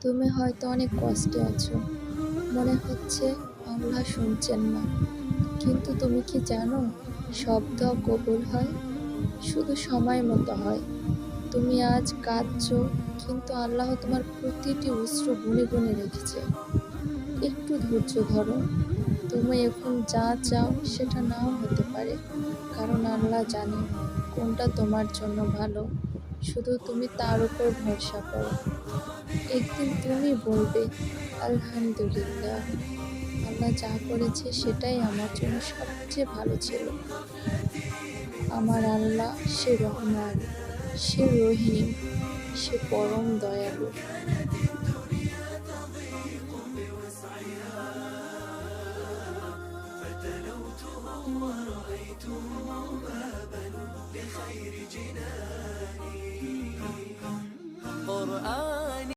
তুমি হয়তো অনেক কষ্টে আছো, মনে হচ্ছে আল্লাহ শুনছেন না। কিন্তু তুমি কি জানো, সব দোয়া কবুল হয়, শুধু সময় মতো হয়। তুমি আজ কাঁদছো, কিন্তু আল্লাহ তোমার প্রতিটি অশ্রু গুনে গুনে রেখেছে। একটু ধৈর্য ধরো। তুমি এখন যা চাও সেটা নাও হতে পারে, কারণ আল্লাহ জানে কোনটা তোমার জন্য ভালো। শুধু তুমি তার উপর ভরসা করো। একদিন তুমি বলবে, আলহামদুলিল্লাহ, আল্লাহ যা করেছে সেটাই আমার জন্য সবচেয়ে ভালো ছিল। আমার আল্লাহ সে রহমান, সে রহিম, সে পরম দয়ালু।